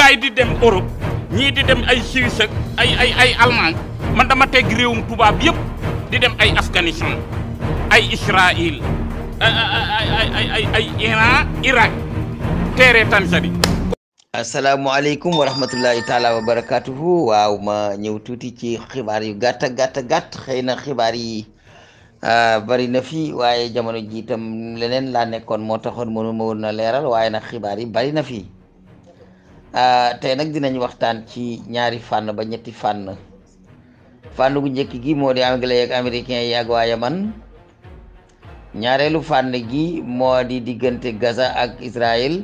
gaay di dem Europe ñii di dem ay Suisse ak ay Allemagne man dama teg réewum tubaab yëpp di dem ay Afghanistan ay Israël ay Iran Irak teere Tanzanie. asalaamaaleykum wa rahmatullahi taala wa barakatuhu. waaw ma ñëw tuuti ci xibaar yu gàtt xëy na xibaar yi bari na fi waaye jamono ji itam leneen laa nekkoon moo taxoon mënu ma woon na leeral waaye nag xibaar yi bari na fi tey nag dinañ waxtaan ci ñaari fànn ba ñetti fànn gu njëkk gi moo di anglais ak américain yi ak waa Yaman. ñaareelu fànn gi moo di diggante Gaza ak Israël.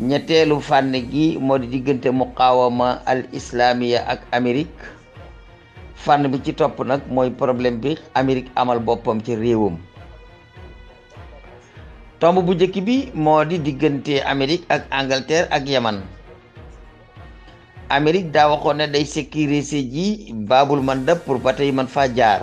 ñetteelu fànn gi moo di diggante muqaawama al islamiya ak Amérique. fànn bi ci topp nag mooy problème bi Amérique amal boppam ci réewam. tomb bu njëkk bi moo di diggante Amérique ak Angleterre ak Yaman. Amérique daa waxoon ne day sécuriser ji baabul mandab pour ba tey man faa jaar.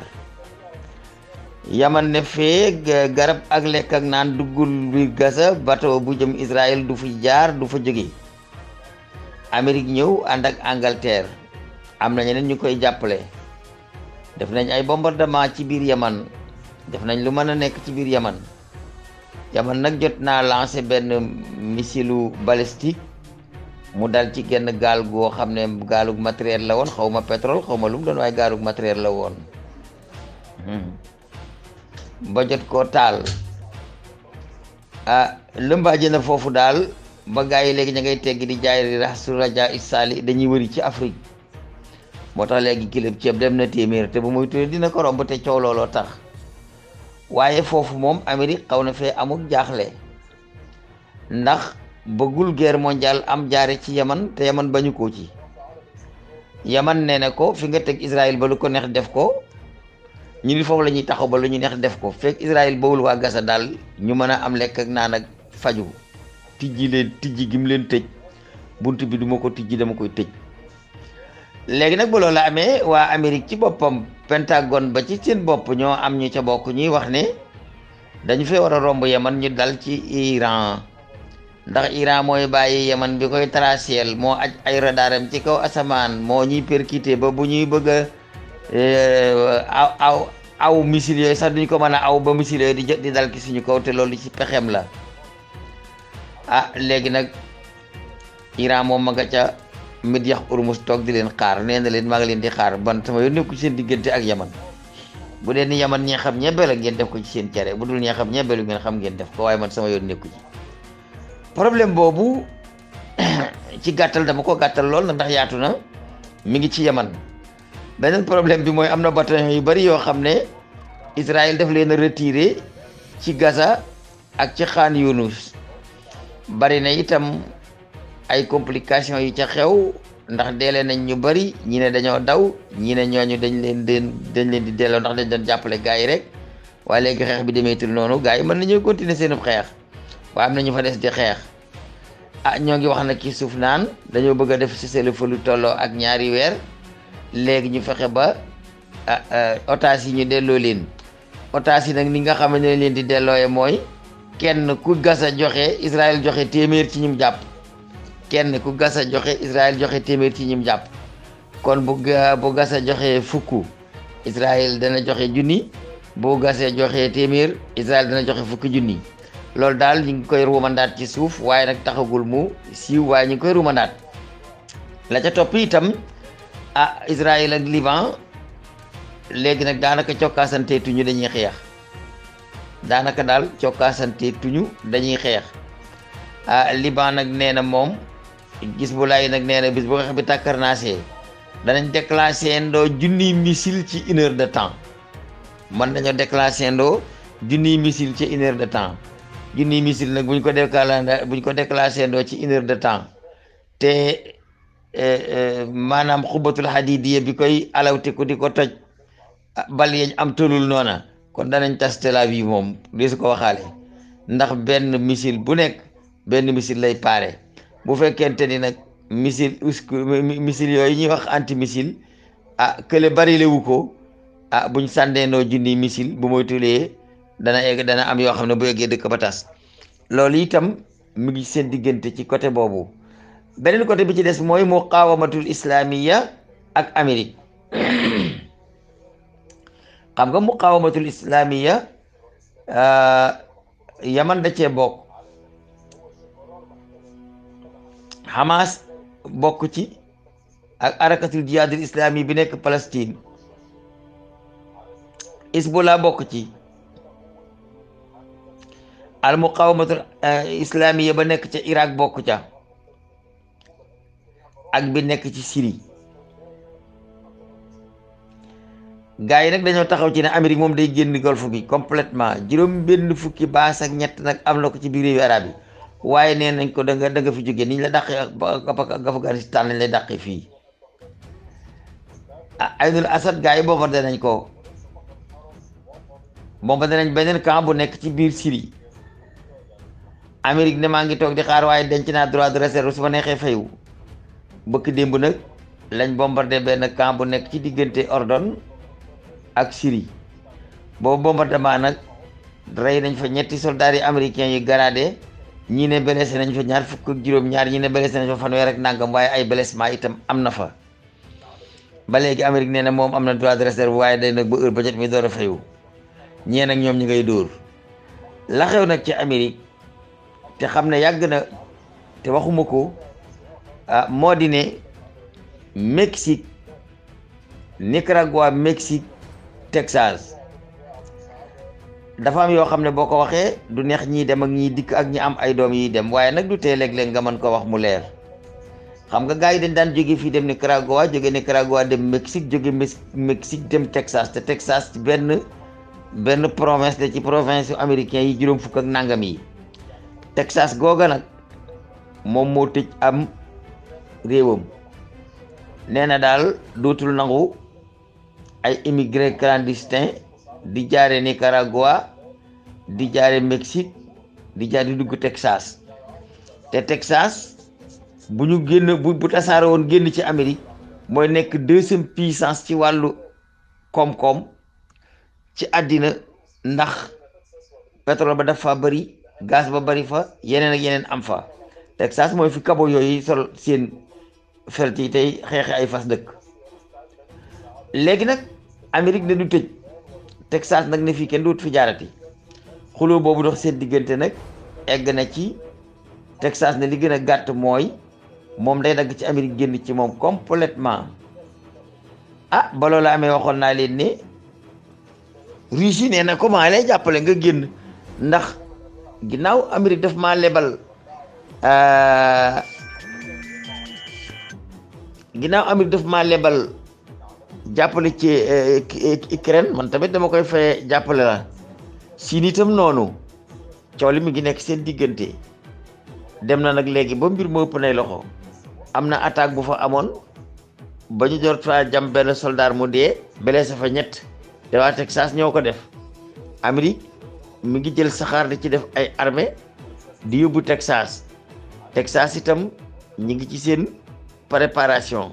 Yaman ne fee garab ak lekk ak naan duggul biir Gaza bateau bu jëm Israël du fi jaar du fa jóge. Amérique ñëw ànd ak Angleterre am na ñeneen ñu koy jàppale. def nañ ay bombardement ci biir Yaman def nañ lu mën a nekk ci biir Yaman. Yaman nag jot naa lancé benn missilu balistique mu dal ci genn gaal goo xam ne gaalug matériel la woon xaw ma pétrole xaw ma lu mu doon waaye gaalug matériel la woon. ba jot koo taal lëmbaaje na foofu daal ba gaa yi léegi ña ngay teggi di jaay raxsu raja isali dañuy wëri ci Afrique moo tax léegi kilo ceeb dem na téeméer te bu muy tuddee dina ko romb te coow looloo tax waaye foofu moom Amérique xaw na fee amul jaaxle ndax bëggul guerre mondiale am jaare ci Yaman te Yaman bañu ko ci. Yaman nee na ko fi nga teg Israël ba lu ko neex def ko ñu ni foofu la ñuy taxaw ba lu ñu neex def ko fekk Israël bawul waa Gaza daal ñu mën a am lekk ak naan ak faju tijji gi mu leen tëj bunt bi duma ko tijji dama koy tëj. léegi nag bu loolu amee waa Amérique ci boppam Pentagone ba ci seen bopp ñoo am ñu ca bokk ñuy wax ne dañu fee war a romb Yaman ñu dal ci Iran ndax Iran mooy bàyyi Yaman bi koy traceel moo aj ay radaram ci kaw asamaan moo ñuy percuté ba bu ñuy bëgg a aw missile yooyu sax duñ ko mën a aw ba missile yooyu di dal ki suñu kaw te loolu ci pexem la. léegi nag Iran moom ma nga ca Midyax Urmus toog di leen xaar nee na leen maa ngi leen di xaar ban sama yoon nekku ci seen diggante ak Yaman bu dee ni Yaman ñee xam ñebe la ngeen def ko ci seen cere bu dul ñee xam ñebe lu ngeen xam ngeen def ko waaye man sama yoon nekku ci. problème boobu ci gàttal dama ko gàttal lool ndax yaatu na mi ngi ci Yaman. beneen problème bi mooy am na bataillon yu bari yoo xam ne Israël daf leen a retiré ci Gaza ak ci Khan Yunus bari na itam ay complications yi ca xew ndax deele nañ ñu bari ñi ne dañoo daw ñi ne ñooñu dañ leen di delloo ndax dañ doon jàppale gars yi rek waaye léegi xeex bi demeetul noonu gars yi mën nañoo continuer seenub xeex waaye am na ñu fa des di xeex. ñoo ngi wax nag ci suuf naan dañoo bëgg a def cessez-le-feu lu tolloo ak ñaari weer. léegi ñu fexe ba otages yi ñu delloo leen otages yi nag ni nga xam ne leen di dellooye mooy kenn ku Gaza joxe Israël joxe téeméer ci ñim jàpp kenn ku Gaza joxe Israël joxe téeméer ci ñim jàpp kon bu Gaza joxe fukk Israël dana joxe junni bu Gaza joxe téeméer Israël dana joxe fukki junni loolu daal ñu ngi koy ruumandaat ci suuf waaye nag taxagul mu siiw waaye ñu ngi koy ruumandaat la ca topp itam. Israël ak Liban léegi nag daanaka cokkaasante tuñu dañuy xeex daanaka daal cokkaasante tuñu dañuy xeex Liban nag nee na moom Hezbollah nag nee na bis bu xeex bi tàkkarnaasee danañ déclenché ndoo junniy missile ci 1 heure de temps mën nañoo déclenché ndoo junniy missile ci 1 heure de temps junniy missile nag buñ ko déclenché ndoo ci 1 heure de temps te maanaam xubatul hadidiya bi koy alawte ko di ko toj bal yeñ am tolul noona kon danañ tas Tel Aviv moom di su ko waxaale ndax benn missile bu nekk benn missile lay paare bu fekkente ni nag missile yooyu ñuy wax anti missile kële bari lewu ko buñ sàndeendoo junni missile bu moy tulee dana am yoo xam ne bu yeggee dëkk ba tas loolu itam mu ngi seen diggante ci côté boobu beneen côté bi ci des mooy muqawamatul islamiya ak Amérique xam nga muqawamatul islamiya Yaman da cee bokk, Hamas bokk ci ak arakatul jihaadul islami bi nekk Palestine, Hezbollah bokk ci, al muqawamatul islamiya ba nekk ca Irak bokk ca, ak bi nekk ci Syrie. gaa yi nag dañoo taxaw ci ne Amérique moom day génn golfe bi complètement, juróom benn fukki baas ak ñett nag am na ko ci biir réewi arab yi, waaye nee nañ ko da nga fi jógee niñ la dàqee Afghanistan lañ lay dàqee fii. Aynul Asad gaa yi bombardé nañ ko, bombardé nañ beneen camp bu nekk ci biir Syrie. Amérique ne maa ngi toog di xaar waaye denc naa droit de réserve su ma neexee fayu. bëkk démb nag lañ bombardé benn camp bu nekk ci diggante Ordon ak Syrie. boobu bombardement nag rey nañ fa ñetti soldats yi américains yi garaade, ñii ne blessé nañ fa ñaar fukk ak juróom-ñaar, ñii ne blessé nañ fa fanweer ak nangam, waaye ay blessement itam am na fa. ba léegi Amérique nee na moom am na droit de réserve, waaye day nag ba heure ba jot mi door a fayu. ñee nag ñoom ñi ngay dóor. la xew nag ci Amérique te xam ne yàgg na te waxuma ko, moo di ne Mexique, Nicaragua, Mexique, Texas dafa am yoo xam ne boo ko waxee du neex ñiy dem ak ñiy dikk ak ñi am ay doom yiy dem, waaye nag du tee léeg-léeg nga mën ko wax mu leer. xam nga gars yi dañ daan jóge fii dem Nicaragua, jóge Nicaragua dem Mexique, jóge Mexique dem Texas, te Texas ci benn province de ci province yu américain yi juróom fukk ak nangam yi. Texas googa nag moom moo tëj am réewam, nee na daal dootul nangu ay immigré clandestin di jaare Nicaragua, di jaare Mexique, di jaar di dugg Texas. te Texas bu ñu génn bu tasaare woon génn ci Amérique mooy nekk deuxième puissance ci wàllu koom-koom ci àddina, ndax pétrole ba dafa bari, gaz ba bari fa, yeneen ak yeneen am fa. Texas mooy fi kabo yooyu sol seen felt yi tey xeexe ay fas dëkk. léegi nag Amérique ne du tëj, Texas nag ne fii kenn dootu fi jaarati. xuloo boobu dox seen diggante nag egg na ci Texas ne li gën a gàtt mooy moom day dagg ci Amérique génn ci moom complètement. ba loolu amee waxoon naa leen ne Russie nee na comment lay jàppale nga génn, ndax ginnaaw Amérique daf maa lebal jàppale ci Ukraine, man tamit dama koy fay jàppale la. Siin itam noonu, coow li mi ngi nekk seen diggante. dem na nag léegi ba mbir ma ëpp nay loxo. am na attaque bu fa amoon ba ñu jot fa jam benn soldat mu dee, blessé fa ñett, te waa Texas ñoo ko def. Amérique mi ngi jël saxaar di ci def ay armée di yóbbu Texas. Texas itam ñi ngi ci seen préparation.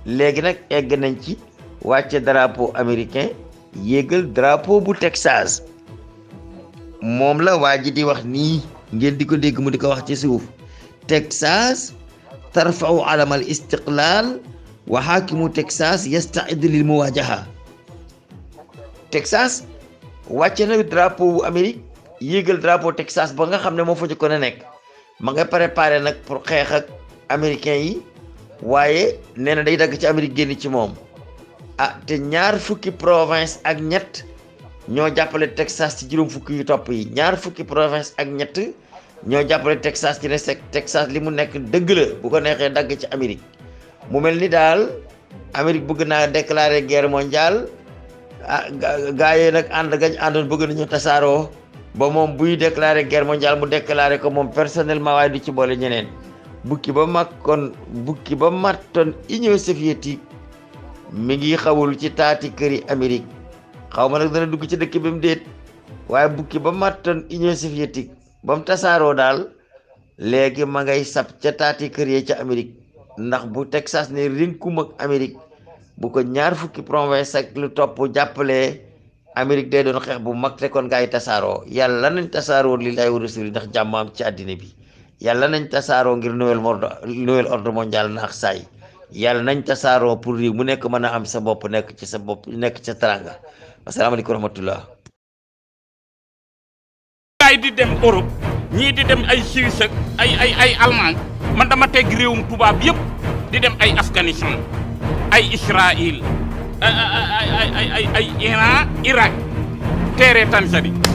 léegi nag egg nañ ci wàcce drapeau américain, yéegal drapeau bu Texas. moom la waa ji di wax nii, ngeen di ko dégg mu di ko wax ci suuf: Texas tarfau alamal istiqlal wa xaakimu Texas yastaidu lil muwajaha. Texas wàcce na drapeau bu Amérique, yéegal drapeau Texas ba nga xam ne moo fa jëkkoon a nekk. ma nga préparé nag pour xeex ak américain yi, waaye nee na day dagg ci Amérique génn ci moom. te ñaar fukki province ak ñett ñoo jàppale Texas ci juróom fukki yu topp yi. ñaar fukki province ak ñett ñoo jàppale Texas ci ne Texas li mu nekk dëgg la, bu ko neexee dagg ci Amérique. mu mel ni daal Amérique bëgg naa déclarer guerre mondiale. gaa yee nag ànd gañ àndoon bëgg nañu tasaaroo ba moom buy déclarer guerre mondiale mu déclarer ko moom personnellement, waaye du ci boole ñeneen. bukki ba mattoon Union soviétique mi ngi xawul ci taati këri Amérique. xaw ma nag dana dugg ci dëkk bi mu déet, waaye bukki ba mattoon Union soviétique ba mu tasaaroo daal léegi ma ngay sab ca taati kër yi ca Amérique. ndax bu Texas ne rinkum ak Amérique, bu ko ñaar fukki province ak lu topp jàppalee, Amérique day doon xeex bu mag, te kon gaa yi tasaaroo. yàlla nañ tasaaroo lillahi wa rasuli ndax jàmm am ci àddina bi. yàlla nañ tasaaroo ngir nouvel ordre mondial naax saay yàlla nañ tasaaroo pour réew mu nekk mën a am sa bopp nekk ci sa bopp nekk ci sa taranga asalaamaaleykum wa rahmatullah. gaay di dem Europe ñii di dem ay Suisse ak ay Allemagne man dama teg réewum tubaab yëpp di dem ay Afghanistan ay Israël ay Iran Irak teere Tanzanie